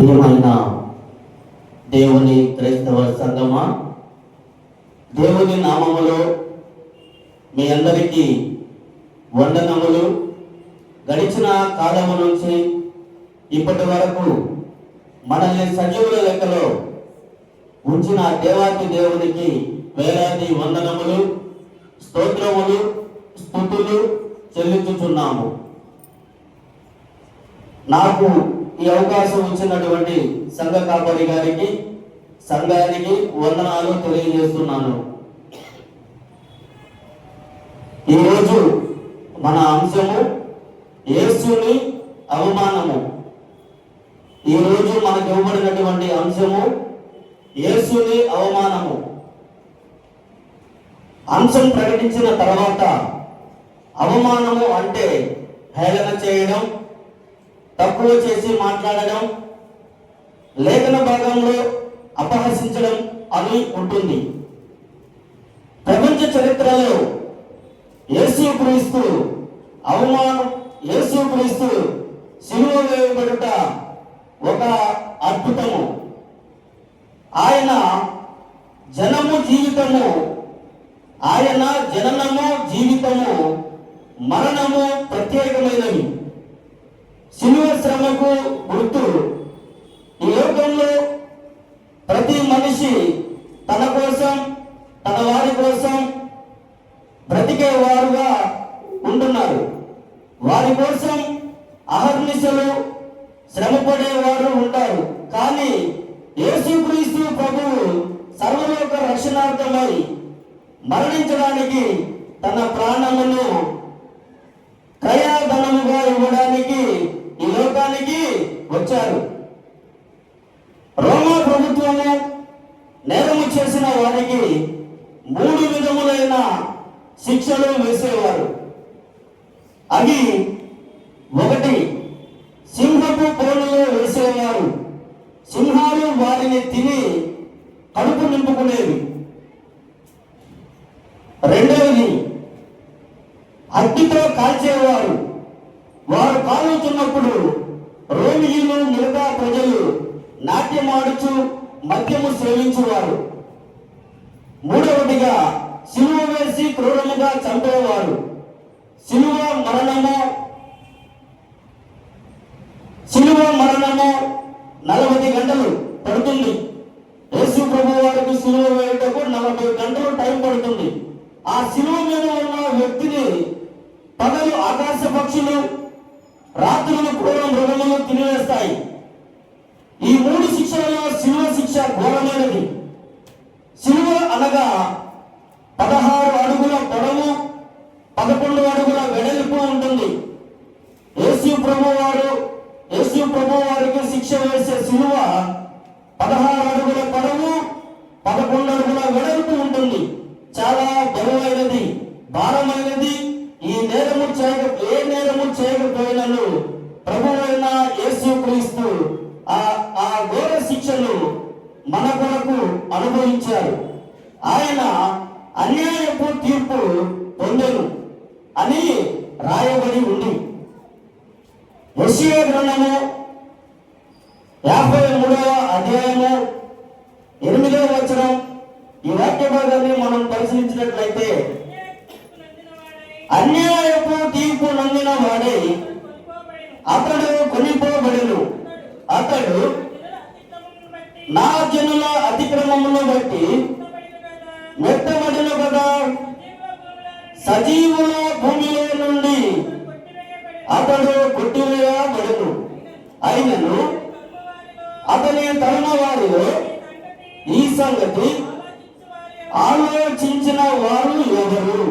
ప్రియమైన దేవుని క్రైస్తవ సంగమా, దేవుని నామములో మీ అందరికీ వందనములు. గడిచిన కాలము నుంచి ఇప్పటి వరకు మనల్ని సజీవుల లెక్కలో ఉంచిన దేవాతి దేవునికి వేలాది వందనములు, స్తోత్రములు, స్తుతులు చెల్లించుచున్నాము. నాకు ఈ అవకాశం ఇచ్చినటువంటి సంఘ కాపరి గారికి, సంఘానికి వందనాలు తెలియజేస్తున్నాను. ఈరోజు మన అంశము యేసుని అవమానము. ఈరోజు మనకు ఇవ్వబడినటువంటి అంశము యేసుని అవమానము. అంశం ప్రకటించిన తర్వాత అవమానము అంటే హేళన చేయడం, తక్కువ చేసి మాట్లాడడం, లేఖన భాగంలో అపహసించడం అని ఉంటుంది. ప్రపంచ చరిత్రలో యేసుక్రీస్తు సిలువ వేయబడుట ఒక అద్భుతము. ఆయన జననము జీవితము మరణము ప్రత్యేకమైనవి. సిలువ శ్రమకు గుర్తు. ఈ లోకంలో ప్రతి మనిషి తన కోసం, తన వారి కోసం బ్రతికే వారుగా ఉంటున్నారు. వారి కోసం అహర్నిశలు శ్రమపడేవారు ఉంటారు. కానీ యేసుక్రీస్తు ప్రభువు సర్వలోక రక్షణార్థమై మరణించడానికి, తన ప్రాణమును క్రయధనముగా ఇవ్వడానికి ఈ లోకానికి వచ్చారు. రోమా ప్రభుత్వము నేరము చేసిన వారికి 3 విధములైన శిక్షలు వేసేవారు. అవి 1, సింహపు బోనులో వేసేవారు. సింహాలు వారిని తిని కడుపు నింపుకునేవి. 2వది, అగ్నితో కాల్చేవారు. వారు కాలుతున్నప్పుడు రోమియులు, మిగతా ప్రజలు నాట్యమాడుచు మద్యము సేవించువారు. 3వదిగా సిలువ వేసి క్రూరముగా చంపేవారు. సిలువ మరణము 40 గంటలు పడుతుంది. యేసు ప్రభు వారికి సిలువ వేయటకు 40 గంటలు టైం పడుతుంది. ఆ సిలువ మీద ఉన్న వ్యక్తిని పగలు ఆకాశ పక్షులు, రాత్రులు క్రూర మృగములు తినివేస్తాయి. ఈ 3 శిక్షలలో సిలువ శిక్ష ఘోరమైనది. సిలువ అనగా 16 అడుగుల పొడవు, 11 అడుగుల వెడల్పు ఉంటుంది. యేసు ప్రభు వారికి శిక్ష వేసే సిలువ 16 అడుగుల పొడవు, 11 అడుగుల వెడల్పు ఉంటుంది. చాలా బరువైనది, భారమైనది. ఏ నేరము చేయకపోయినను ప్రభువైన యేసుక్రీస్తు ఆ ఘోర శిక్షను మన కొరకు అనుభవించారు. ఆయన అన్యాయపు తీర్పు పొందెను అని రాయబడి ఉంది. యెషయా గ్రంథము 53వ అధ్యాయము 8వ వచనం. ఈ వాక్య భాగాన్ని మనం పరిశీలించినట్లయితే, అన్యాయపు తీర్పు నందిన వాడే అతడు కొనిపోబడెను. అతడు నా జనుల అతిక్రమమును బట్టి మెత్తబడిన కదా. సజీవుల భూమిలో నుండి అతడు కొట్టివేయబడెను. అయినను అతని తరుణ వారిలో ఈ సంగతి ఆలోచించిన వారు ఎవరు?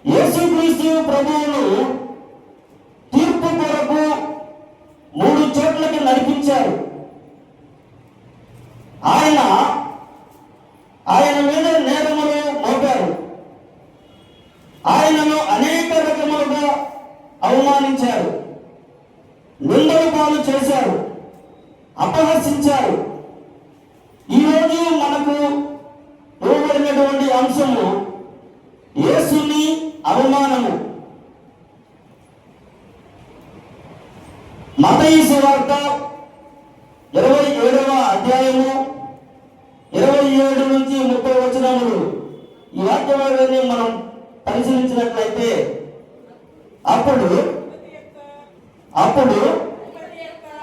యేసుక్రీస్తు ప్రభువును తీర్పు కొరకు 3 చోట్లకి నడిపించారు. ఆయన మీద నేరములు మోపారు. ఆయనను అనేక రకములుగా అవమానించారు, నిందలు పాలు చేశారు, అపహసించారు. ఈరోజు మనకు ఇవ్వబడినటువంటి అంశము యేసుని అవమానము. మత్తయి సువార్త 27వ అధ్యాయము 27 నుంచి 30 వచనములు. ఈ వాక్యాన్ని మనం పరిశీలించినట్లయితే అప్పుడు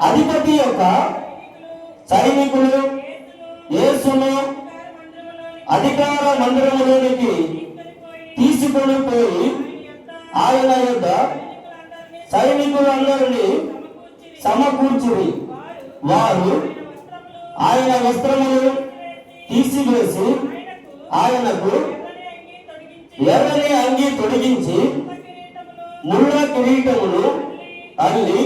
అధిపతి యొక్క సైనికులు యేసును అధికార మందిరములోనికి తీసుకొని పోయి ఆయన యొక్క సైనికులందరినీ సమకూర్చిరి. వారు ఆయన వస్త్రములు తీసివేసి ఆయనకు ఎర్రని అంగి తొడిగించి ముళ్ళ కిరీటములు అల్లి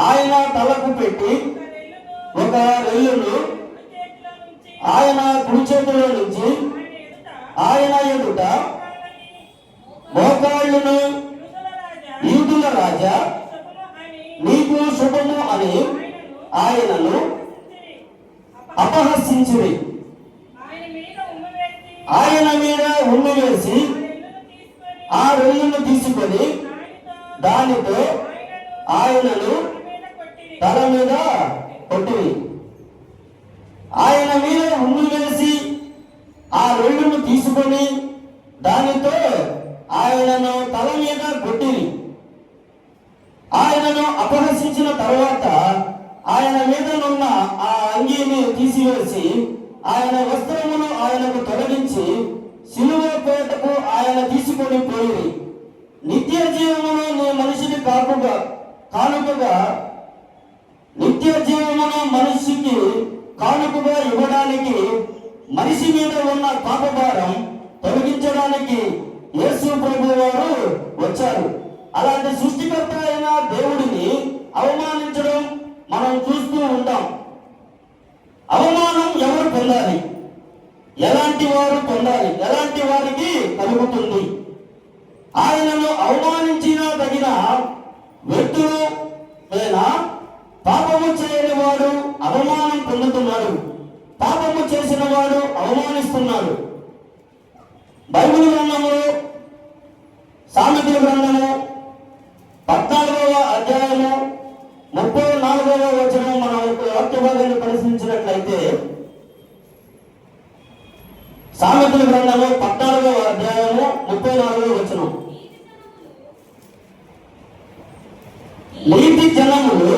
ఆయన తలకు పెట్టి ఒక రెల్లును ఆయన కుడి చేతిలో నుంచి ఆయన ఎదుట మోకాళ్ళను యూదుల రాజా నీకు శుభము అని ఆయనను అపహసించిరి. ఆయన మీద ఉమ్మి వేసి ఆ రెల్లును తీసుకొని దానితో ఆయనను తల మీద కొట్టిరి. ఆయన మీద ఉమ్మి వేసి ఆ రెల్లును తీసుకొని దానితో ఆయనను తల మీద కొట్టిరి. ఆయనను అపహసించిన తరువాత ఆయన మీదనున్న ఆ అంగీని తీసివేసి ఆయన వస్త్రమును ఆయనకు తొలగించి సిలువ పేటకు ఆయన తీసుకొని పోయి నిత్య జీవమును నీ మనిషిని కానుకగా నిత్య జీవమును మనిషికి కానుకగా ఇవ్వడానికి మనిషి మీద ఉన్న పాపభారం తొలగించడానికి యేసు ప్రభువు వారు వచ్చారు. అలాంటి సృష్టికర్త అయిన దేవుడిని అవమానించడం మనం చూస్తూ ఉంటాం. అవమానం ఎవరు పొందాలి? ఎలాంటి వారు పొందాలి? ఎలాంటి వారికి కలుగుతుంది? ఆయనను అవమానించిన తగిన వ్యక్తులు లేదా పాపము చేయని వాడు అవమానం పొందుతున్నాడు, పాపము చేసిన వాడు అవమానిస్తున్నాడు. బైబిల్ గ్రంథములో సామెతల గ్రంథము 14వ అధ్యాయము 34వ వచనం మనం వాక్య భాగాన్ని పరిశీలించినట్లయితే సామెతల గ్రంథము 14వ అధ్యాయము 34వ వచనం. నీతి జనములు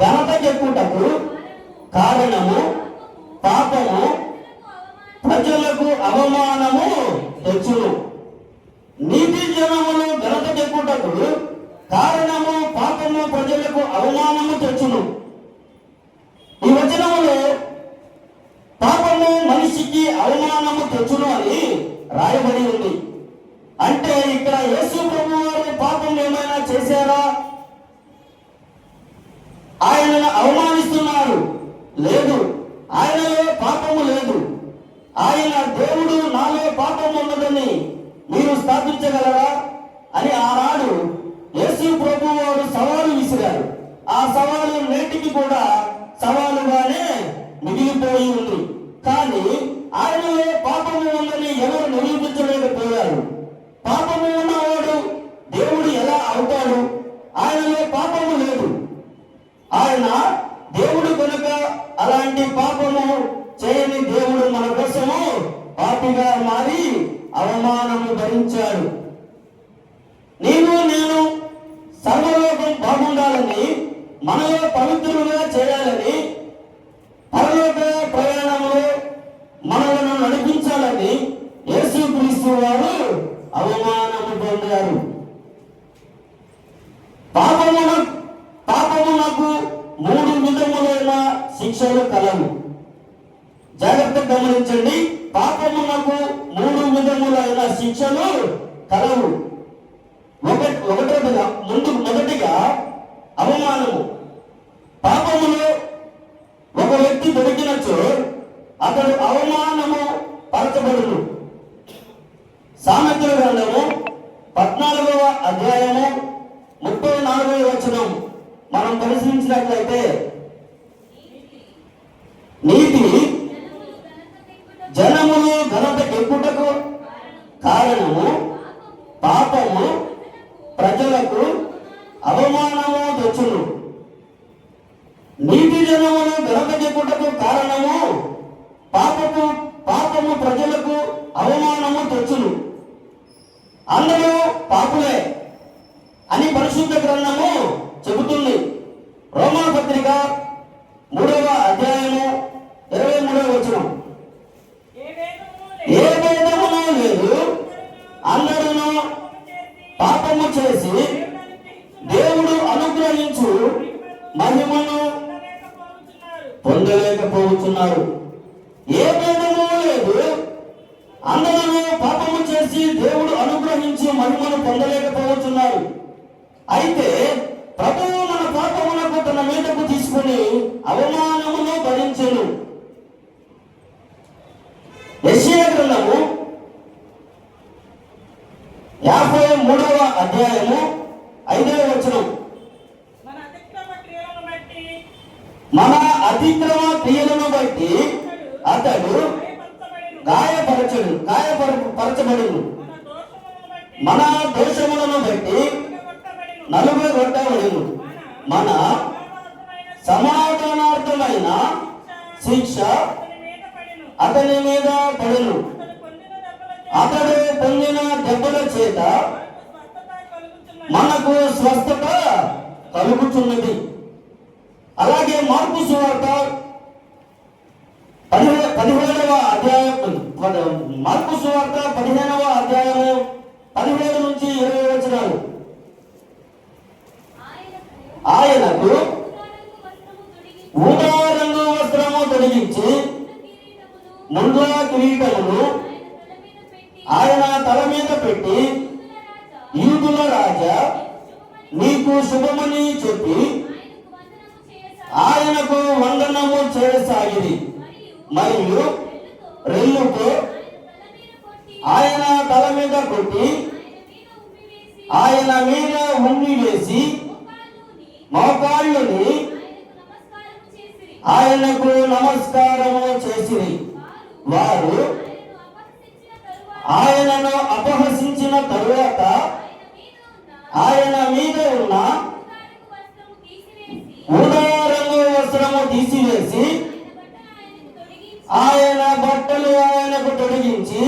ఘనతకెక్కుటకు కారణము పాపము ప్రజలకు అవమానము తెచ్చును. నీతి జనములు ఘనతకెక్కుటకు కారణము పాపము ప్రజలకు అవమానము తెచ్చును. ఈ వచనములో పాపము మనిషికి అవమానము తెచ్చును అని రాయబడి ఉంది. అంటే ఇక్కడ యేసు ప్రభువు వారు పాపం ఏమైనా చేశారా? ఆయనను అవమానిస్తున్నారు? లేదు, ఆయనలో పాపము లేదు. ఆయన దేవుడు నాలో పాపం ఉన్నదని మీరు స్థాపించగలరా అని ఆనాడు యేసు ప్రభువు వారు సవాలు విసిరారు. ఆ సవాలు నేటికి కూడా సవాలుగానే మిగిలిపోయి ఉంది. కానీ ఆయనలో పాపము ఉందని ఎవరు నిరూపించలేకపోయారు. పాపము ఉన్నవాడు దేవుడు ఎలా అవుతాడు? ఆయనలో పాపము లేదు. ఆయన దేవుడు కనుక అలాంటి పాపము చేయని దేవుడు మన కోసము పాపిగా మారి అవమానము భరించాడు. నేను సర్వలోకం బాగుండాలని, మనలో పవిత్రులుగా చేయాలని, పరలోక ప్రయాణంలో మనలను నడిపించాలని యేసుక్రీస్తు వారు అవమానము పొందారు. పాపమునకు 3 విధములైన శిక్షలు కలవు. జాగ్రత్తగా గమనించండి. పాపమునకు 3 విధములైన శిక్షలు కలవు. మొదటిగా అవమానము. పాపములో ఒక వ్యక్తి దొరికినచో అతడు అవమానము పరచబడును. సామెతల గ్రంథము 14వ అధ్యాయము 34వ వచనం మనం పరిశీలించినట్లయితే నీతి జనములు ఘనతకెక్కుటకు కారణము పాపము ప్రజలకు అవమానము తెచ్చును. అందరూ పాపులే అని పరిశుద్ధ గ్రంథము చెబుతుంది. రోమా పత్రిక 3వ అధ్యాయము 23వ వచనం, ఏ భేదమును లేదు, అందరూ పాపము చేసి దేవుడు అనుగ్రహించు మహిమను పొందలేకపోతున్నారు. ఏ భేదము లేదు, అందరూ పాపము చేసి దేవుడు అనుగ్రహించి మహిమను పొందలేకపోతున్నారు. అయితే ప్రభువు మన పాపమునకు తన మీదకు తీసుకుని అవమానమును భరించెను. యెషయా గ్రంథము 53వ అధ్యాయము 5వ వచనం, మన అతిక్రమ క్రియలను బట్టి అతడు గాయపరచబడును, మన దోషములను బట్టి నలుగగొట్టబడును, మన సమాధానార్థమైన శిక్ష అతని మీద పడును, అతడు పొందిన దెబ్బల చేత మనకు స్వస్థత కలుగుతున్నది. అలాగే మార్కు సువార్త 17వ అధ్యాయం, మార్కు సువార్త 15వ అధ్యాయము 17 నుంచి 20 వచనాలు, ఆయనకు ఊదా రంగు వస్త్రము తొలగించి ముందుల కిరీటమును ఆయన తల మీద పెట్టి, యూదుల రాజా నీకు శుభమని చెప్పి ఆయనకు వందనము చేయసాగిరి. మరియు రెల్లుతో ఆయన తల మీద కొట్టి ఆయన మీద ఉమ్మి వేసి మోకాళ్ళుని ఆయనకు నమస్కారము చేసిరి. వారు ఆయనను అపహసించిన తరువాత ఆయన మీద ఉన్న ఊదా రంగు వస్త్రము తీసివేసి ఆయన బట్టలు ఆయనకు తొలగించి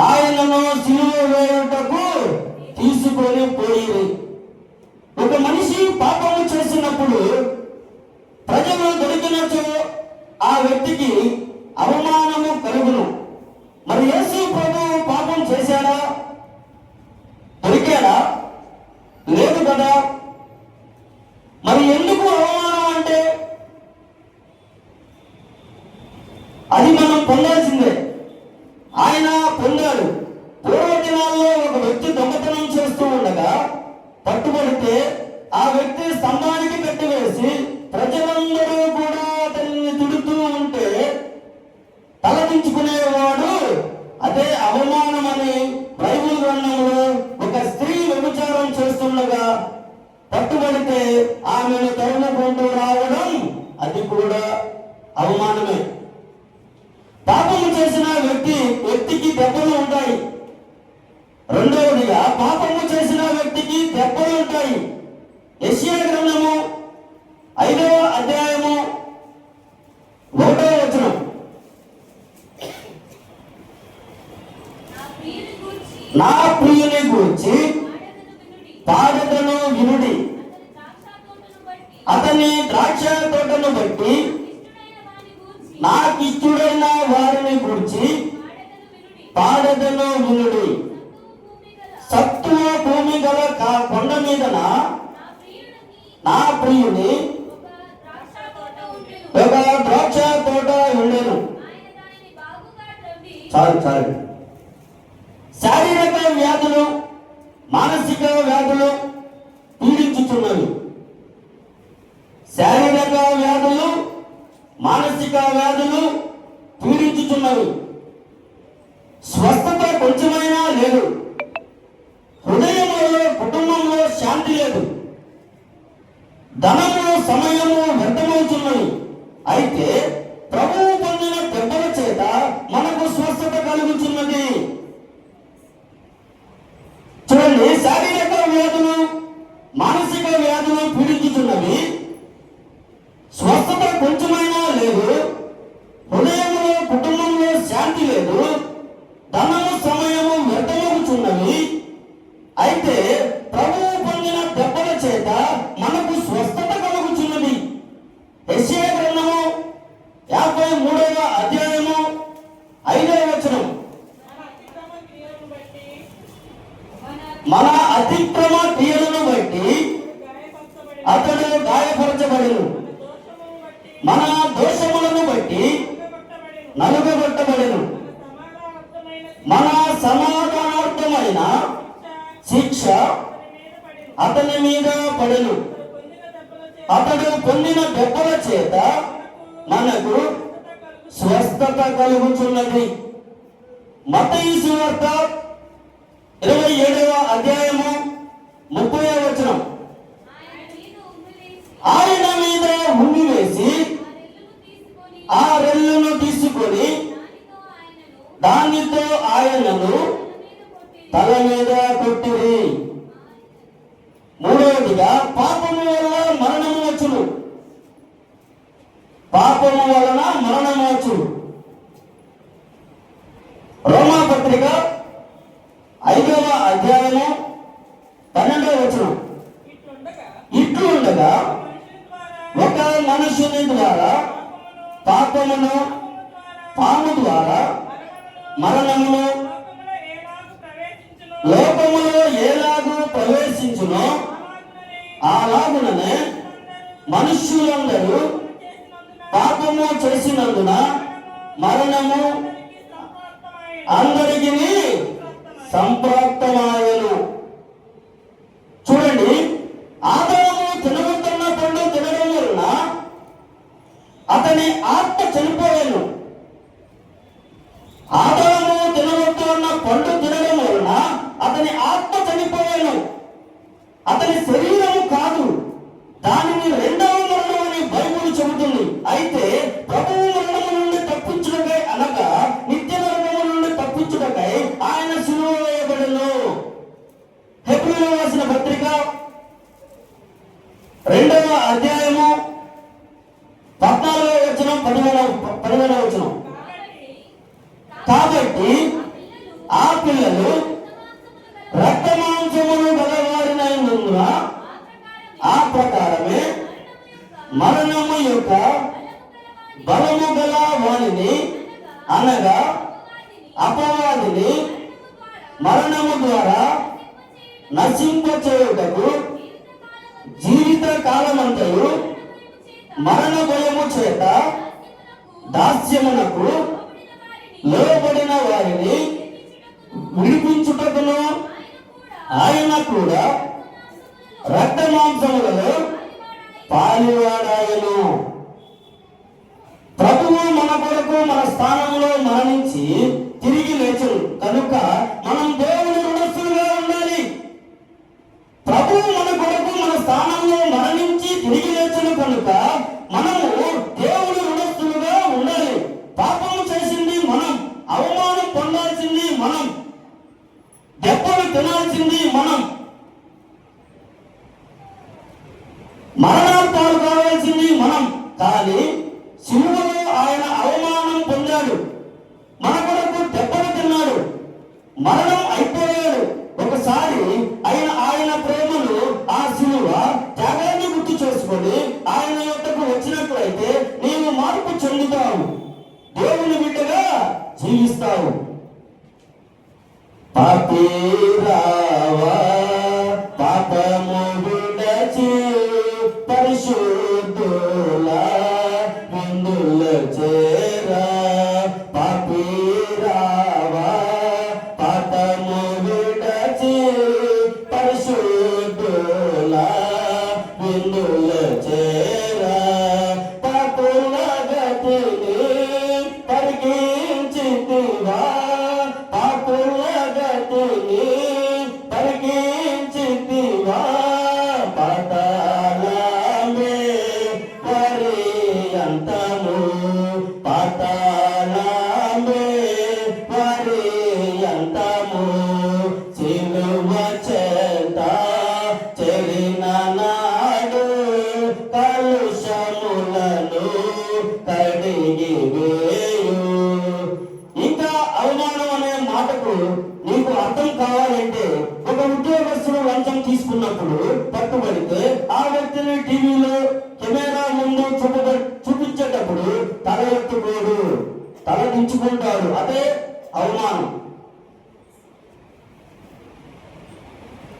ఆయనను సిలువ వేయుటకు తీసుకొని పోయిరి. ఒక మనిషి పాపము చేసినప్పుడు ప్రజలు దొరికినచో ఆ వ్యక్తికి అవమానము కలుగును. మరి యేసు ప్రభువు పాపం చేశాడా? దొరికాడా? లేదు కదా. మరి ఎందుకు అవమానం అంటే అది మనం పొందాల్సిందే. ఆయన పొందాడు. పూర్వ దినాల్లో ఒక వ్యక్తి దొంగతనం చేస్తూ ఉండగా పట్టుబడితే ఆ వ్యక్తి స్తంభానికి కట్టివేసి ప్రజలందరూ కూడా అతన్ని తిడుతూ ఉంటే తలదించుకునేవాడు. అదే అవమానమని బైబిల్ గ్రంథంలో ఒక స్త్రీ వ్యభిచారం చేస్తుండగా పట్టుబడితే ఆమెను తరుముకుంటూ రావడం అది కూడా అవమానమే. పాపము చేసిన వ్యక్తికి దెబ్బలు ఉంటాయి. రెండవదిగా పాపము చేసిన వ్యక్తికి దెబ్బలు ఉంటాయి. యెషయా గ్రంథము 5వ అధ్యాయము 1వ వచనం, నా ప్రియుని గూర్చి పాడెదను వినుడి, అతని ద్రాక్ష తోటను బట్టి నాకిష్టుడైన వారిని గూర్చి పాడెదను వినుడి. సత్తువ భూమి గల కొండ మీదన నా ప్రియుని ఒక ద్రాక్ష తోట ఉండెను. చాలు. శారీరక వ్యాధులు, మానసిక వ్యాధులు పీడించుతున్నవి. శారీరక వ్యాధులు, మానసిక వ్యాధులు పీడించుతున్నవి. స్వస్థత కొంచెమైనా లేదు. హృదయంలో, కుటుంబంలో శాంతి లేదు. ధనము, సమయము వ్యర్థమవుతున్నవి. అయితే ప్రభువు పొందిన దెబ్బల చేత మనకు స్వస్థత కలుగుతున్నది. చూడండి, శారీరక వ్యాధులు, మానసిక వ్యాధులు పీడించుతున్నవి. స్వస్థత కొంచెమైనా లేదు. హృదయంలో, కుటుంబంలో శాంతి లేదు. ధనము, సమయము మన దోషములను బట్టి నలుగగొట్టబడెను. మన సమాధానార్థమైన శిక్ష అతని మీద పడెను. అతడు పొందిన దెబ్బల చేత మనకు స్వస్థత కలుగుచున్నది. మత్తయి సువార్త 27వ అధ్యాయము 30వ వచనం. ఆయన మీద ఉమ్మి వేసి ఆ రెల్లును తీసుకొని దానితో ఆయనను తల మీద కొట్టిరి. మూడవదిగా పాపము వలన మరణము వచ్చును. పాపము వలన మరణము వచ్చును. రోమా పత్రిక 5వ అధ్యాయము 12వ వచనం. ఇట్లు ఉండగా ఒక మనుషుని ద్వారా పాపమును, పాము ద్వారా మరణమును లోకములో ఎలాగూ ప్రవేశించునో అలాగుననే మనుష్యులందరూ పాపము చేసినందున మరణము అందరికీ సంప్రాప్తమాయెను. చూడండి, ఆదాము తినవద్దన్న పండు తినడం వలన అతని ఆత్మ చనిపోయాను. ఆదాము తినవద్దు అన్న పండు తినడం వలన అతని ఆత్మ చనిపోయాను. అతని శరీరము కాదు, దానిని రెండవ మరణం అని బైబిల్ చెబుతుంది. అయితే ప్రభువు మరణము నుండి తప్పించుటకై, అనగా నిత్య నరకము నుండి తప్పించుటకై ఆయన సిలువ వేయబడెను. హెబ్రీయులకు రాసిన పత్రిక 2వ అధ్యాయము 14వ వచనం 15వ వచనం. కాబట్టి ఆ పిల్లలు రక్త మాంసములు గలవారినందున ఆ ప్రకారమే మరణము యొక్క బలము గల వానిని, అనగా అపవాదిని మరణము ద్వారా నశింపచేయుటకు జీవిత కాలమంతయు మరణ భయము చేత దాస్యమునకు లోబడిన వారిని విడిపించుటకును ఆయన కూడా రక్త మాంసములలో పాలివాడాయను. ప్రభువు మన కొరకు మన స్థానంలో మరణించి తిరిగి లేచను కనుక మనం దేవుని రుణస్థులుగా ఉండాలి. ప్రభువు మన కొరకు మన స్థానంలో మరణించి తిరిగి లేచను కనుక మనము దేవుని రుణస్థులుగా ఉండాలి. పాపము చేసింది మనం, అవమానం పొందాల్సింది మనం, దెబ్బలు తినాల్సింది మనం, మరణాలు కావాల్సింది మనం. కానీ సిలువలో ఆయన అవమానం పొందాడు, మన కొరకు దెబ్బలు తిన్నాడు, మరణం అయిపోయాడు. ఒకసారి ఆయన ప్రేమను, ఆ సిలువ త్యాగాన్ని గుర్తు చేసుకొని ఆయన యొద్దకు వచ్చినట్లయితే నీవు మార్పు చెందుతావు, దేవుని బిడ్డగా జీవిస్తావు. పాపిరావా పాపము విడచి పరిశుద్ధుల విందుల చేరా. పాపిరావా పాపము విడచి పరిశుద్ధుల విందుల చేరా. పాపుల గతిని పరికించితివా, పాపుల గతిని పరికించితివా. పాతాళమే పర్యంతము, పాతాళమే పర్యంతము సిలువ చేత చెరిన నాడు కలుషములను కడిగి వేయు. ఇంకా అవమానం అనే మాటకు నీకు అర్థం కావాలంటే, ఒక ఉద్యోగస్తుడు లంచం తీసుకున్నప్పుడు పట్టుబడితే ఆ వ్యక్తిని టీవీలో కెమెరా ముందు చూపించేటప్పుడు తల ఎత్తుకోడు, తల దించుకుంటాడు. అదే అవమానం.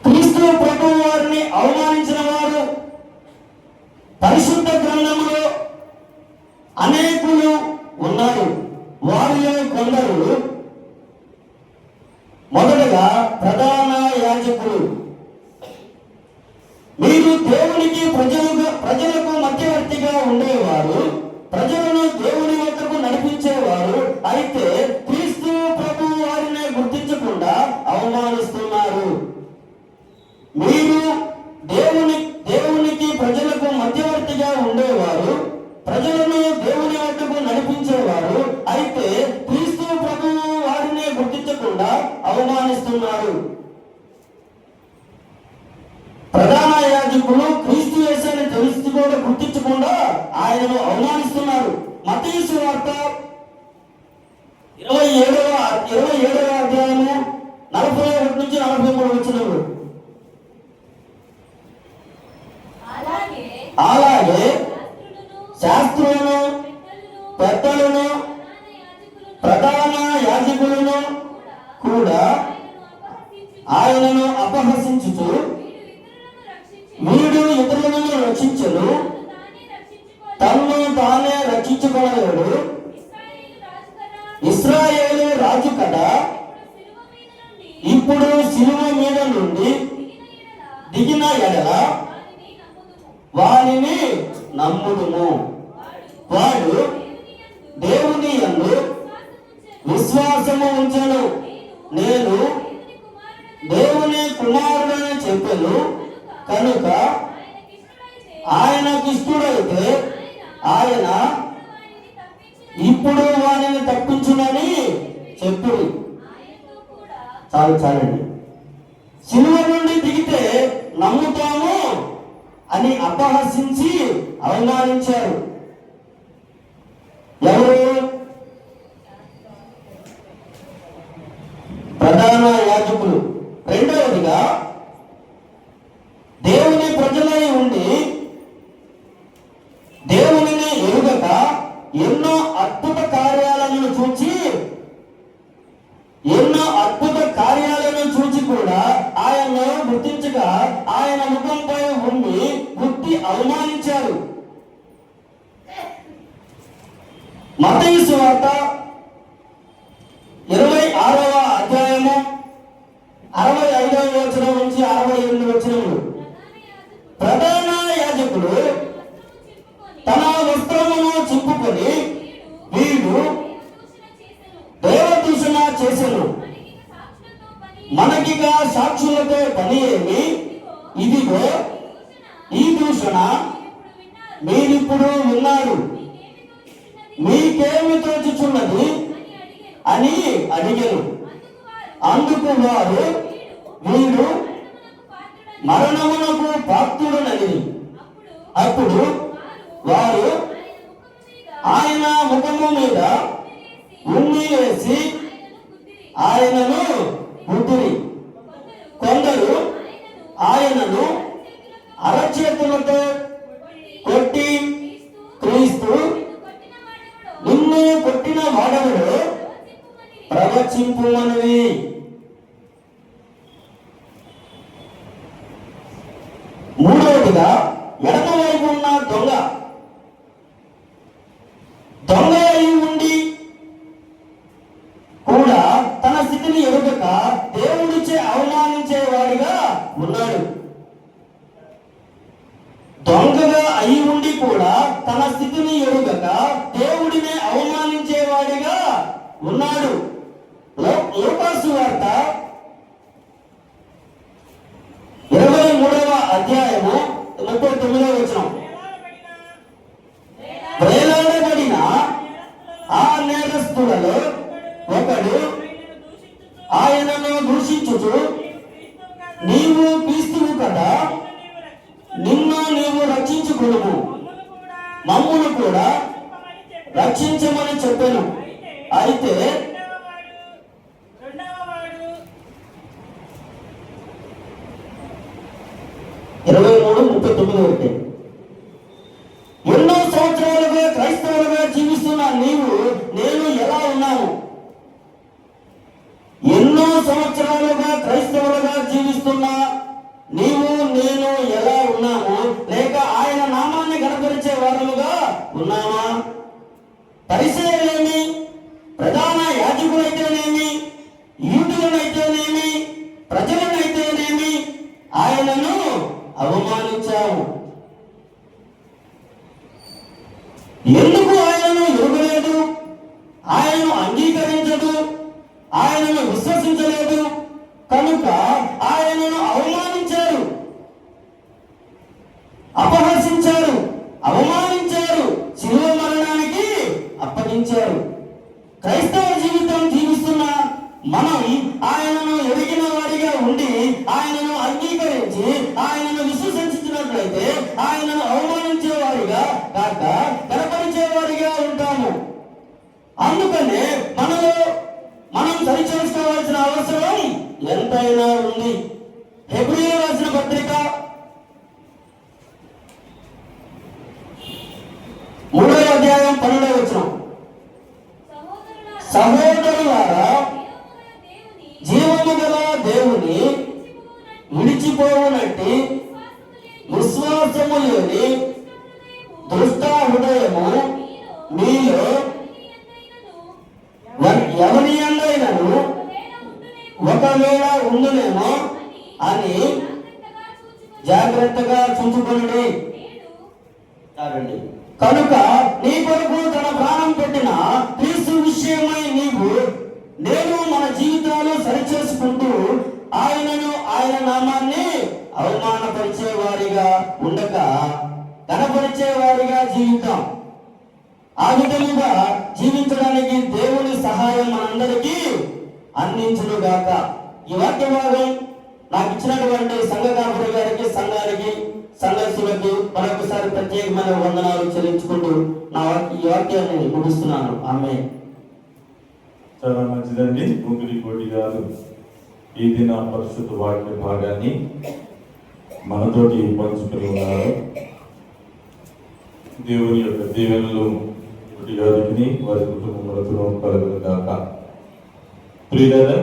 క్రీస్తు ప్రభువు వారిని అవమానించిన వారు పరిశుద్ధ గ్రంథంలో అనేకులు ఉన్నారు. వారిలో కొందరు, మొదటగా ప్రధాన యాజకులు, మీరు దేవునికి ప్రజలకు మధ్యవర్తిగా ఉండేవారు, ప్రజలను దేవుని వద్దకు నడిపించేవారు. అయితే క్రీస్తు ప్రభు వారిని గుర్తించకుండా అవమానిస్తున్నారు. మీరు దేవునికి ప్రజలకు మధ్యవర్తిగా ఉండేవారు, ప్రజలను దేవుని వద్దకు నడిపించేవారు. అయితే క్రీస్తు ప్రభు వారిని గుర్తించకుండా అవమానిస్తున్నారు. ప్రధాన యాజకులు క్రీస్తు యేసుని తెలిసి కూడా గుర్తించకుండా ఆయనను అవమానిస్తున్నారు. మత్తయి సువార్త 27వ అధ్యాయము 41 నుంచి 43 వచనములు. అలాగే శాస్త్రులను, పెద్దలను, ప్రధాన యాజకులను కూడా ఆయనను అపహసించుచు, వీడు ఇతరులను రక్షించను, తన్ను తానే రక్షించుకోలేడు, ఇశ్రాయేలు రాజు కదా, ఇప్పుడు శిలువ మీద నుండి దిగిన ఎడల వానిని నమ్ముదుము. వాడు దేవుని యందు విశ్వాసము ఉంచెను, నేను దేవుని కుమారుడని చెప్పెను కనుక ఆయనకిష్టుడైతే ఆయన ఇప్పుడు వారిని తప్పించునని చెప్పుడు. చాలండి. శిలువ నుండి దిగితే నమ్ముతాము అని అపహసించి అవమానించారు. ఎవరు? ప్రధాన యాజకులు. రెండవదిగా, దేవుని ప్రజలై ఉండి దేవునిని ఎరుగక ఎన్నో అద్భుత కార్యాలను చూచి కూడా ఆయన్ను గుర్తించక ఆయన ముఖంపై ఉండి గుర్తి అవమానించారు. మత్తయి సువార్త 26వ అధ్యాయము 65వ వచనం నుంచి 68 వచనములు. ప్రధాన యాజకుడు తన వస్త్రమును చింపుకొని, వీడు దేవదూషణ చేసెను, మనకిగా సాక్షులతో పని ఏమి? ఇదిగో ఈ దూషణ మీరిప్పుడు విన్నారు, మీకేమి తోచుచున్నది అని అడిగెను. అందుకు వారు, వీడు మరణమునకు పాత్రుడనని. అప్పుడు వారు ఆయన ముఖము మీద ఉమ్మి వేసి ఆయనను గుద్దిరి. కొందరు ఆయనను అరచేతులతో కొట్టి, క్రీస్తు నిన్ను కొట్టిన వాడెవడో ప్రవచింపుమనివి. మూడవదిగా, ఎడమవైపు ఉన్న దొంగ అయి ఉండి కూడా తన స్థితిని ఎరుగక దేవుడిచే అవమానించేవాడిగా ఉన్నాడు. దొంగగా అయి ఉండి కూడా తన స్థితిని ఎరుగక దేవుడిని అవమానించేవాడిగా ఉన్నాడు. లూకా సువార్త 23వ అధ్యాయము 39వ వచనం. వేలాడబడిన ఆ నేరస్తులలో ఒకడు ఆయనను దూషించుచు, నీవు క్రీస్తువు కదా, నిన్ను నీవు రక్షించుకొనుము, మమ్మును కూడా రక్షించమని చెప్పెను. అయితే 23:39. ఎన్నో సంవత్సరాలుగా క్రైస్తవులుగా జీవిస్తున్న నేను ఎలా ఉన్నాను? ఎన్నో సంవత్సరాలుగా క్రైస్తవులుగా జీవిస్తున్నా నేను ఎలా ఉన్నాము? లేక ఆయన నామాన్ని గణపరిచే వారముగా ఉన్నామా? పరిసయ్యులేమి, ప్రధాన యాజకులైతేనేమి, యూదులనైతేనేమి, ప్రజలనైతేనేమి ఆయనను అవమానించావు. ఎందుకు ఆయనను ఎరుగలేదు, ఆయనను అంగీకరించదు, ఆయనను విశ్వసించలేదు? కనుక ఆయనను అవమానించారు, అపహసించారు, అవమానించారు, శిలువ మరణానికి అప్పగించారు. క్రైస్తవ జీవితం జీవిస్తున్న మనం ఆయనను ఎరిగిన వారిగా ఉండి ఆయనను అంగీకరించి ఆయనను విశ్వసించినట్లయితే ఆయనను అవమానించే వారిగా కాక కనపరిచే వారిగా ఉంటాము. అందుకనే మనం సరిచేసుకోవాల్సిన అవసరం ఎంతైనా ఉంది. హెబ్రీయులకు రాసిన పత్రిక 3వ అధ్యాయం 12వ వచనం, సహోదరులారా జీవము గల దేవుని విడిచిపోవునట్టి విశ్వాసము లేని దుష్ట హృదయము మీలో ఎవని యందైనను ఒకవేళ ఉండునేమో అని జాగ్రత్తగా చూచుకొనుడి. కనుక నీ కొరకు తన ప్రాణం పెట్టిన క్రీస్తు విషయమై నేను మన జీవితాలు సరిచేసుకుంటూ ఆయన నామాన్ని అవమానపరిచే వారిగా ఉండక కనపరిచే వారిగా జీవితం. ఆ విధముగా జీవించడానికి దేవుని సహాయం మనందరికీ అందించును గాక. ఈ వాక్య భాగం నాకు ఇచ్చినటువంటి సంఘ కాపురి గారికి, సంఘానికి, సంఘస్థులకి మరొకసారి ప్రత్యేకమైన వందనాలు చెల్లించుకుంటూ ఈ వాక్యాన్ని ముగిస్తున్నాను. ఆమె చాలా మంచిదండి. ముగ్గురి కోటి గారు ఈ దిన పరిశుద్ధ వాక్య భాగాన్ని మనతోటి పంచుకుని ఉన్నారు. దేవుని యొక్క దీవెనలు గారికి వారి కుటుంబములకు కలుగును గాక. ప్రియులారా,